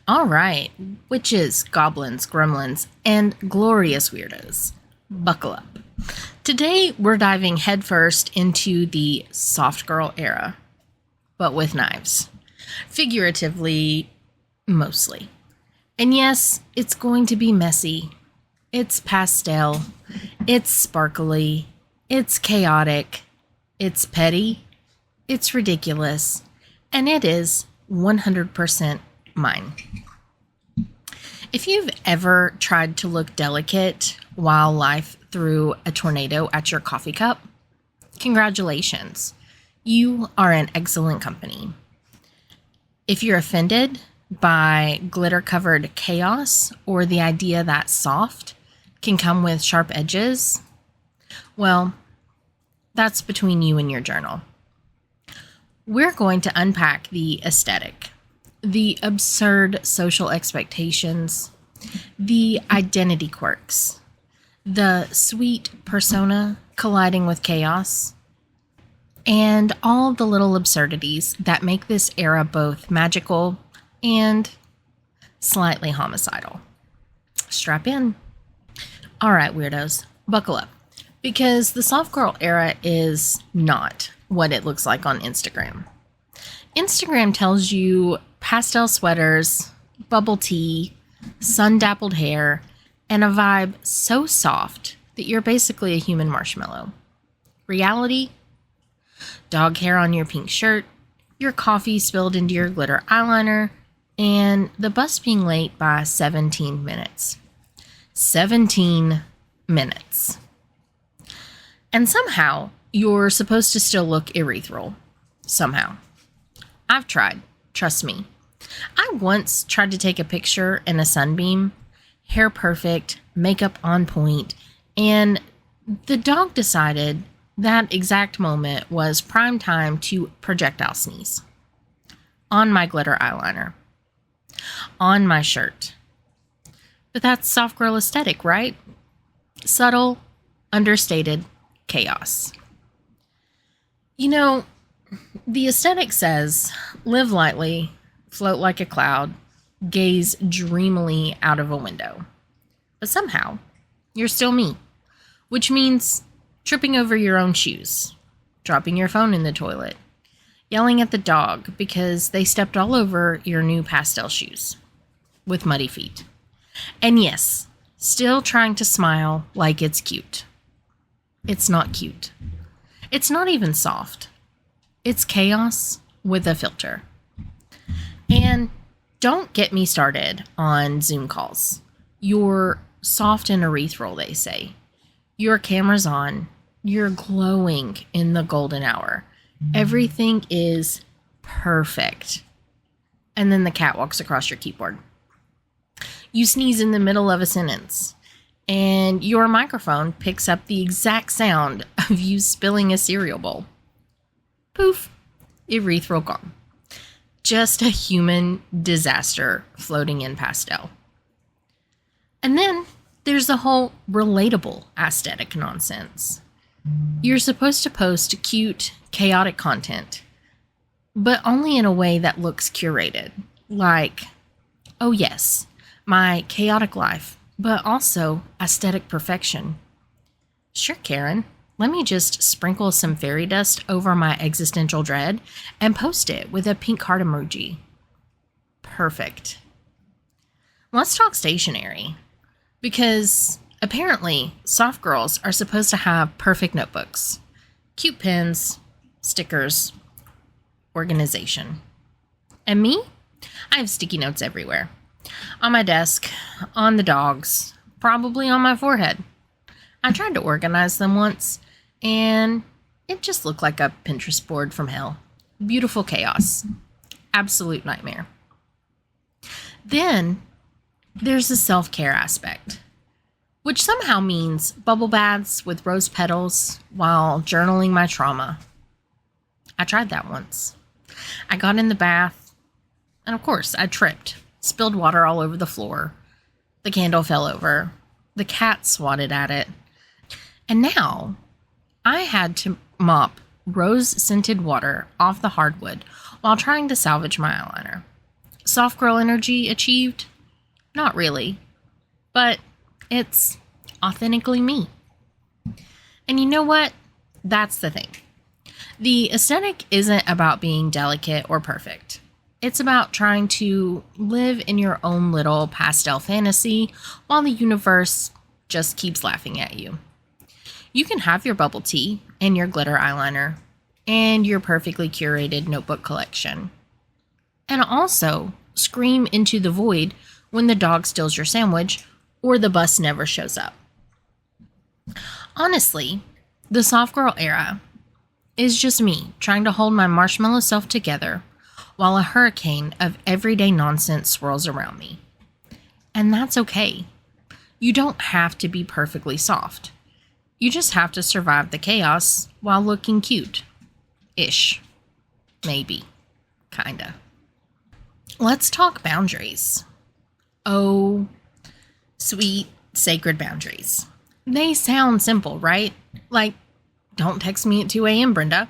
All right, witches, goblins, gremlins, and glorious weirdos. Buckle up. Today, we're diving headfirst into the soft girl era, but with knives. Figuratively, mostly. And yes, it's going to be messy. It's pastel. It's sparkly. It's chaotic. It's petty. It's ridiculous. And it is 100% mine. If you've ever tried to look delicate while life threw a tornado at your coffee cup, congratulations. You are in excellent company. If you're offended by glitter-covered chaos or the idea that soft can come with sharp edges, well, that's between you and your journal. We're going to unpack the aesthetic, the absurd social expectations, the identity quirks, the sweet persona colliding with chaos, and all the little absurdities that make this era both magical and slightly homicidal. Strap in. All right, weirdos, buckle up, because the soft girl era is not what it looks like on Instagram. Instagram tells you pastel sweaters, bubble tea, sun-dappled hair, and a vibe so soft that you're basically a human marshmallow. Reality? Dog hair on your pink shirt, your coffee spilled into your glitter eyeliner, and the bus being late by 17 minutes. 17 minutes. And somehow, you're supposed to still look ethereal. Somehow. I've tried. Trust me. I once tried to take a picture in a sunbeam, hair perfect, makeup on point, and the dog decided that exact moment was prime time to projectile sneeze. On my glitter eyeliner. On my shirt. But that's soft girl aesthetic, right? Subtle, understated chaos. You know, the aesthetic says, live lightly, float like a cloud, gaze dreamily out of a window. But somehow, you're still me, which means tripping over your own shoes, dropping your phone in the toilet, yelling at the dog because they stepped all over your new pastel shoes with muddy feet. And yes, still trying to smile like it's cute. It's not cute. It's not even soft. It's chaos with a filter. And don't get me started on Zoom calls. You're soft and ethereal, they say. Your camera's on. You're glowing in the golden hour. Everything is perfect. And then the cat walks across your keyboard. You sneeze in the middle of a sentence. And your microphone picks up the exact sound of you spilling a cereal bowl. Poof, ethereal gone. Just a human disaster floating in pastel. And then there's the whole relatable aesthetic nonsense. You're supposed to post cute, chaotic content, but only in a way that looks curated. Like, oh yes, my chaotic life, but also aesthetic perfection. Sure, Karen, let me just sprinkle some fairy dust over my existential dread and post it with a pink heart emoji. Perfect. Let's talk stationery, because apparently soft girls are supposed to have perfect notebooks, cute pens, stickers, organization. And me? I have sticky notes everywhere. On my desk, on the dogs, probably on my forehead. I tried to organize them once, and it just looked like a Pinterest board from hell. Beautiful chaos. Absolute nightmare. Then, there's the self-care aspect, which somehow means bubble baths with rose petals while journaling my trauma. I tried that once. I got in the bath, and of course, I tripped. Spilled water all over the floor. The candle fell over. The cat swatted at it. And now, I had to mop rose-scented water off the hardwood while trying to salvage my eyeliner. Soft girl energy achieved? Not really. But it's authentically me. And you know what? That's the thing. The aesthetic isn't about being delicate or perfect. It's about trying to live in your own little pastel fantasy while the universe just keeps laughing at you. You can have your bubble tea and your glitter eyeliner and your perfectly curated notebook collection. And also scream into the void when the dog steals your sandwich or the bus never shows up. Honestly, the soft girl era is just me trying to hold my marshmallow self together while a hurricane of everyday nonsense swirls around me. And that's okay. You don't have to be perfectly soft. You just have to survive the chaos while looking cute. Ish. Maybe. Kinda. Let's talk boundaries. Oh, sweet, sacred boundaries. They sound simple, right? Like, don't text me at 2 a.m., Brenda.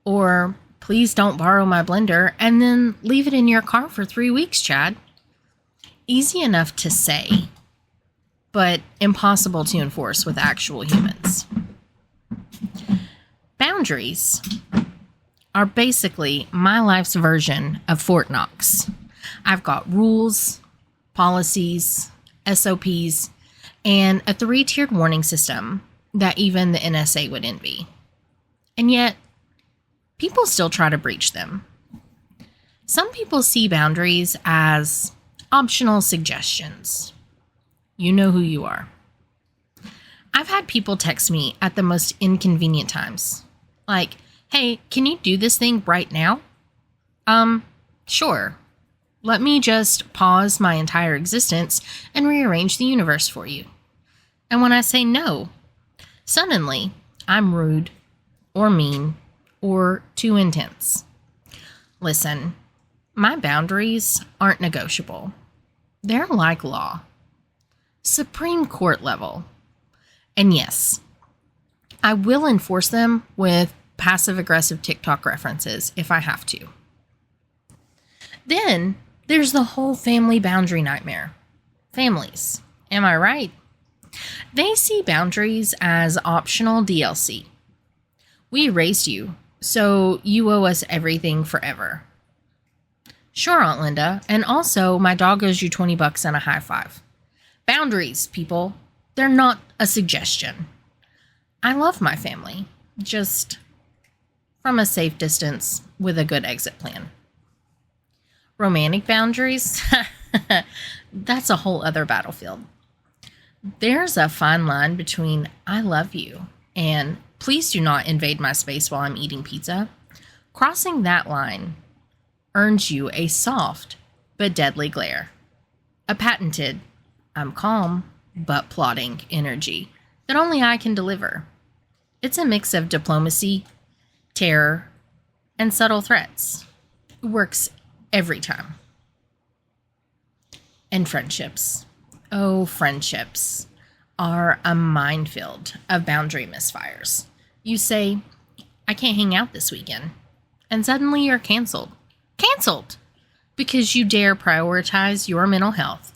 Or, please don't borrow my blender and then leave it in your car for 3 weeks, Chad. Easy enough to say, but impossible to enforce with actual humans. Boundaries are basically my life's version of Fort Knox. I've got rules, policies, SOPs, and a 3-tiered warning system that even the NSA would envy. And yet, people still try to breach them. Some people see boundaries as optional suggestions. You know who you are. I've had people text me at the most inconvenient times. Like, hey, can you do this thing right now? Sure. Let me just pause my entire existence and rearrange the universe for you. And when I say no, suddenly I'm rude or mean or too intense. Listen, my boundaries aren't negotiable. They're like law. Supreme Court level. And yes, I will enforce them with passive-aggressive TikTok references if I have to. Then there's the whole family boundary nightmare. Families, am I right? They see boundaries as optional DLC. We raised you, so you owe us everything forever. Sure, Aunt Linda, and also my dog owes you $20 and a high five. Boundaries, people. They're not a suggestion. I love my family, just from a safe distance with a good exit plan. Romantic boundaries? That's a whole other battlefield. There's a fine line between I love you and please do not invade my space while I'm eating pizza. Crossing that line earns you a soft but deadly glare. A patented, I'm calm but plotting energy that only I can deliver. It's a mix of diplomacy, terror, and subtle threats. It works every time. And friendships. Oh, friendships are a minefield of boundary misfires. You say, I can't hang out this weekend. And suddenly you're canceled. Canceled! Because you dare prioritize your mental health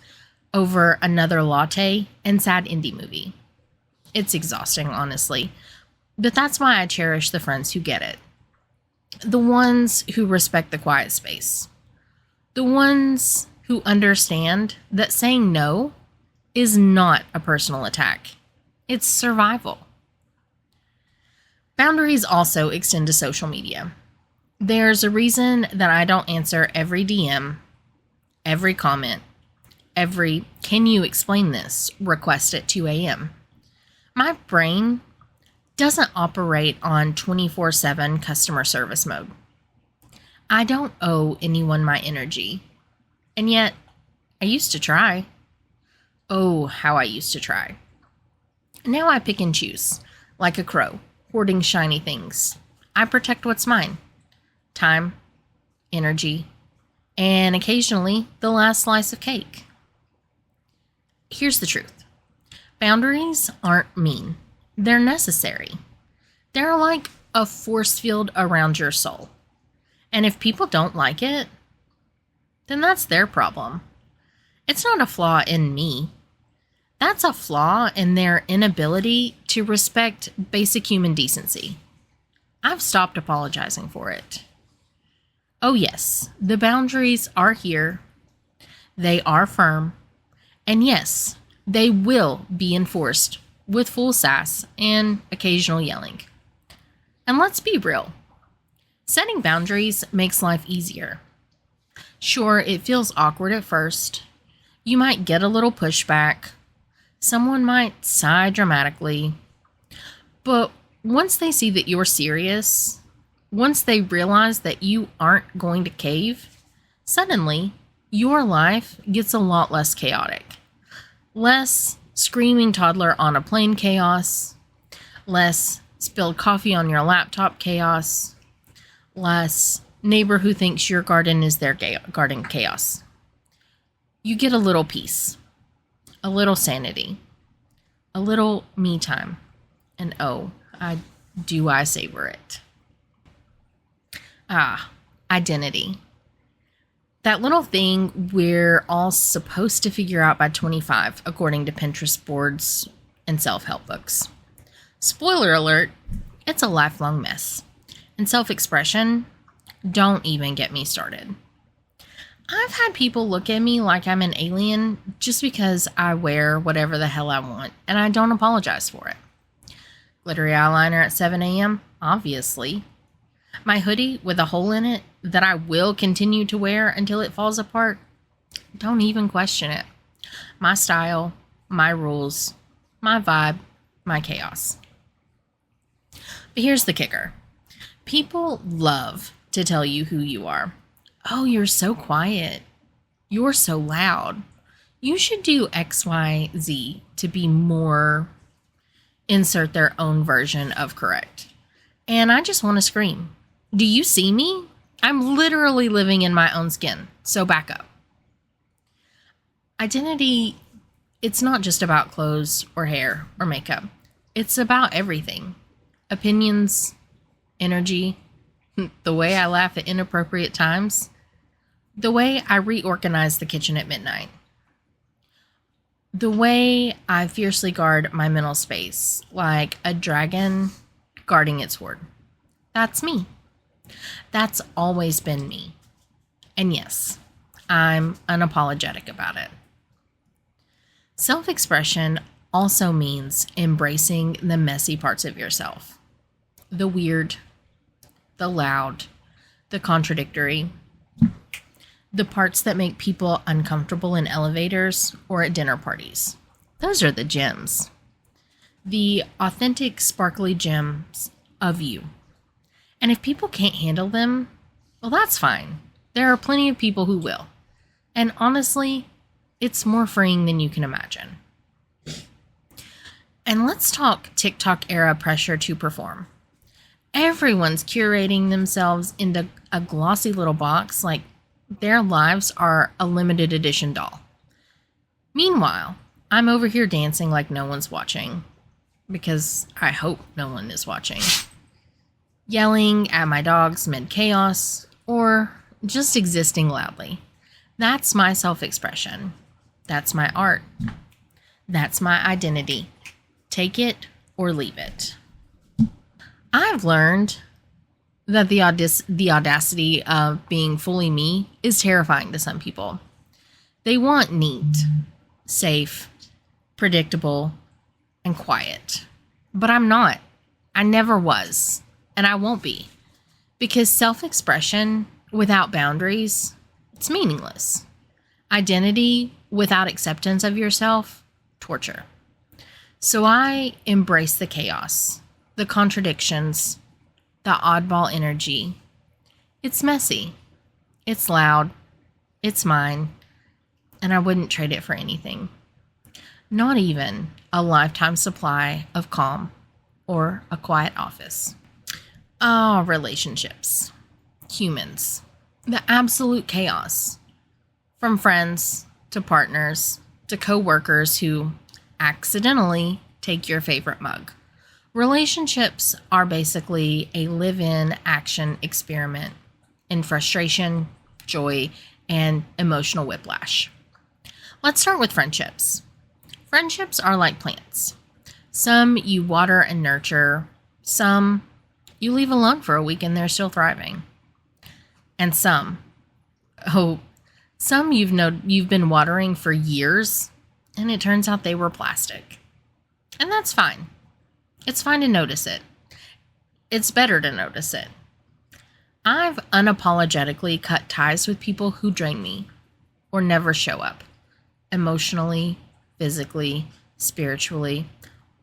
over another latte and sad indie movie. It's exhausting, honestly. But that's why I cherish the friends who get it. The ones who respect the quiet space. The ones who understand that saying no is not a personal attack. It's survival. Boundaries also extend to social media. There's a reason that I don't answer every DM, every comment, every "can you explain this" request at 2 a.m. My brain doesn't operate on 24/7 customer service mode. I don't owe anyone my energy. And yet, I used to try. Oh, how I used to try. Now I pick and choose, like a crow, hoarding shiny things. I protect what's mine. Time, energy, and occasionally the last slice of cake. Here's the truth. Boundaries aren't mean. They're necessary. They're like a force field around your soul. And if people don't like it, then that's their problem. It's not a flaw in me. That's a flaw in their inability to respect basic human decency. I've stopped apologizing for it. Oh yes, the boundaries are here. They are firm. And yes, they will be enforced with full sass and occasional yelling. And let's be real. Setting boundaries makes life easier. Sure, it feels awkward at first. You might get a little pushback. Someone might sigh dramatically. But once they see that you're serious, once they realize that you aren't going to cave, suddenly your life gets a lot less chaotic. Less screaming toddler on a plane chaos, less spilled coffee on your laptop chaos, less neighbor who thinks your garden is their garden chaos. You get a little peace, a little sanity, a little me time, and oh, I savor it. Identity. That little thing we're all supposed to figure out by 25, according to Pinterest boards and self-help books. Spoiler alert, it's a lifelong mess. And self-expression, don't even get me started. I've had people look at me like I'm an alien just because I wear whatever the hell I want, and I don't apologize for it. Glittery eyeliner at 7 a.m.? Obviously. My hoodie with a hole in it that I will continue to wear until it falls apart? Don't even question it. My style, my rules, my vibe, my chaos. But here's the kicker. People love to tell you who you are. Oh, you're so quiet. You're so loud. You should do X, Y, Z to be more, insert their own version of correct. And I just want to scream. Do you see me? I'm literally living in my own skin. So back up. Identity, it's not just about clothes or hair or makeup. It's about everything. Opinions, energy, the way I laugh at inappropriate times, the way I reorganize the kitchen at midnight, the way I fiercely guard my mental space like a dragon guarding its hoard. That's me. That's always been me. And yes, I'm unapologetic about it. Self-expression also means embracing the messy parts of yourself. The weird, the loud, the contradictory, the parts that make people uncomfortable in elevators or at dinner parties. Those are the gems. The authentic, sparkly gems of you. And if people can't handle them, well, that's fine. There are plenty of people who will. And honestly, it's more freeing than you can imagine. And let's talk TikTok era pressure to perform. Everyone's curating themselves into a glossy little box like their lives are a limited edition doll. Meanwhile, I'm over here dancing like no one's watching, because I hope no one is watching. Yelling at my dogs mid-chaos, or just existing loudly. That's my self-expression. That's my art. That's my identity. Take it or leave it. I've learned that the audacity of being fully me is terrifying to some people. They want neat, safe, predictable, and quiet. But I'm not. I never was. And I won't be. Because self-expression without boundaries, it's meaningless. Identity without acceptance of yourself, torture. So I embrace the chaos, the contradictions, the oddball energy. It's messy. It's loud. It's mine. And I wouldn't trade it for anything. Not even a lifetime supply of calm or a quiet office. Relationships. Humans. The absolute chaos. From friends to partners to co-workers who accidentally take your favorite mug. Relationships are basically a live-in action experiment in frustration, joy, and emotional whiplash. Let's start with friendships. Friendships are like plants. Some you water and nurture, some you leave alone for a week and they're still thriving. And some you've been watering for years and it turns out they were plastic. And that's fine. It's fine to notice it. It's better to notice it. I've unapologetically cut ties with people who drain me or never show up, emotionally, physically, spiritually,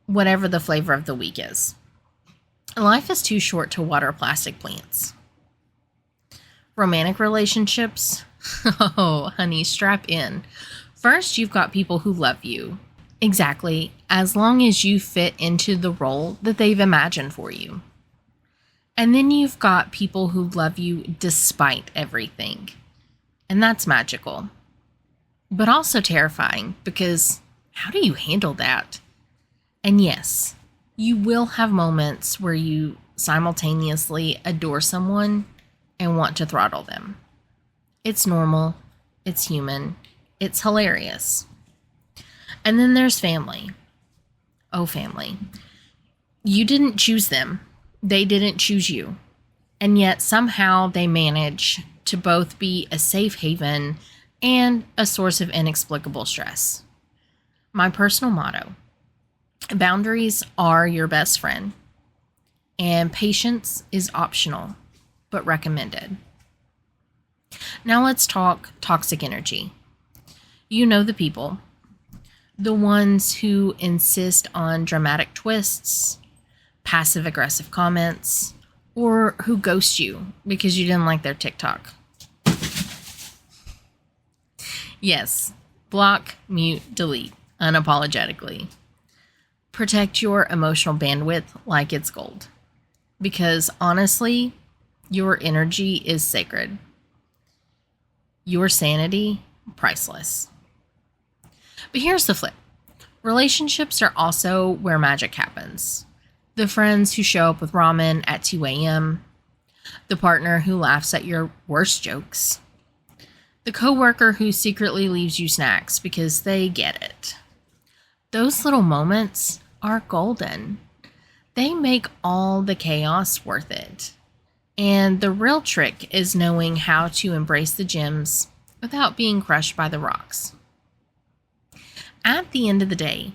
whatever the flavor of the week is. Life is too short to water plastic plants. Romantic relationships? Oh, honey, strap in. First, you've got people who love you. Exactly, as long as you fit into the role that they've imagined for you. And then you've got people who love you despite everything. And that's magical. But also terrifying, because how do you handle that? And yes, you will have moments where you simultaneously adore someone and want to throttle them. It's normal, it's human, it's hilarious. And then there's family. Oh, family. You didn't choose them. They didn't choose you. And yet somehow they manage to both be a safe haven and a source of inexplicable stress. My personal motto: boundaries are your best friend, and patience is optional, but recommended. Now let's talk toxic energy. You know the people. The ones who insist on dramatic twists, passive-aggressive comments, or who ghost you because you didn't like their TikTok. Yes, block, mute, delete, unapologetically. Protect your emotional bandwidth like it's gold. Because honestly, your energy is sacred. Your sanity, priceless. But here's the flip. Relationships are also where magic happens. The friends who show up with ramen at 2 a.m., the partner who laughs at your worst jokes, the coworker who secretly leaves you snacks because they get it. Those little moments are golden. They make all the chaos worth it. And the real trick is knowing how to embrace the gems without being crushed by the rocks. At the end of the day,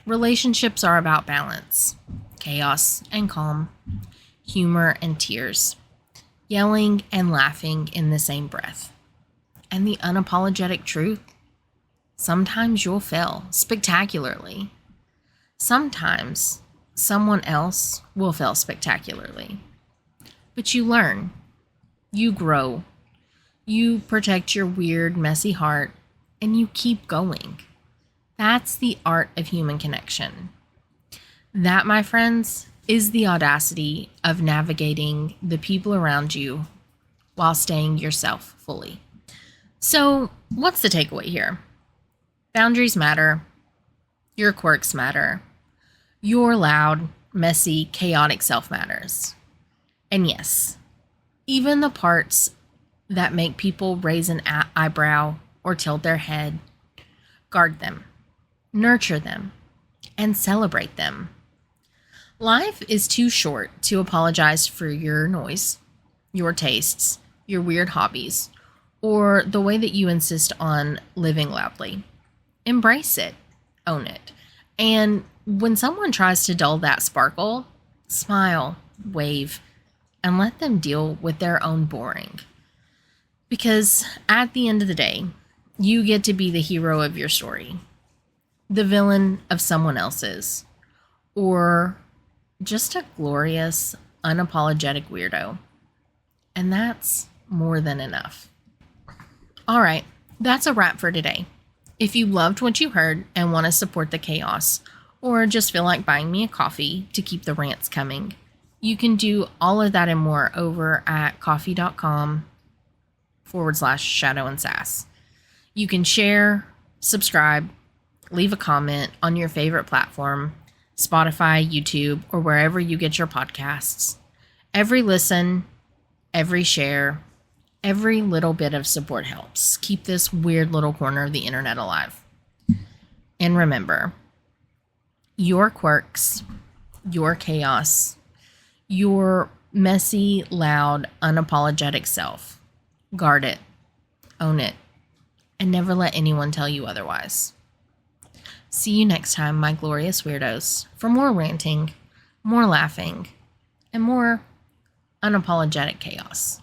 relationships are about balance, chaos and calm, humor and tears, yelling and laughing in the same breath. And the unapologetic truth: sometimes you'll fail spectacularly. Sometimes someone else will fail spectacularly. But you learn, you grow, you protect your weird, messy heart, and you keep going. That's the art of human connection. That, my friends, is the audacity of navigating the people around you while staying yourself fully. So, what's the takeaway here? Boundaries matter. Your quirks matter. Your loud, messy, chaotic self matters. And yes, even the parts that make people raise an eyebrow or tilt their head, guard them, nurture them, and celebrate them. Life is too short to apologize for your noise, your tastes, your weird hobbies, or the way that you insist on living loudly. Embrace it, own it, and when someone tries to dull that sparkle, smile, wave, and let them deal with their own boring. Because at the end of the day, you get to be the hero of your story, the villain of someone else's, or just a glorious, unapologetic weirdo. And that's more than enough. All right, that's a wrap for today. If you loved what you heard and want to support the chaos, or just feel like buying me a coffee to keep the rants coming, you can do all of that and more over at coffee.com/shadow and sass. You can share, subscribe, leave a comment on your favorite platform, Spotify, YouTube, or wherever you get your podcasts. Every listen, every share, Every little bit of support helps. Keep this weird little corner of the internet alive. And remember, your quirks, your chaos, your messy, loud, unapologetic self. Guard it, own it, and never let anyone tell you otherwise. See you next time, my glorious weirdos, for more ranting, more laughing, and more unapologetic chaos.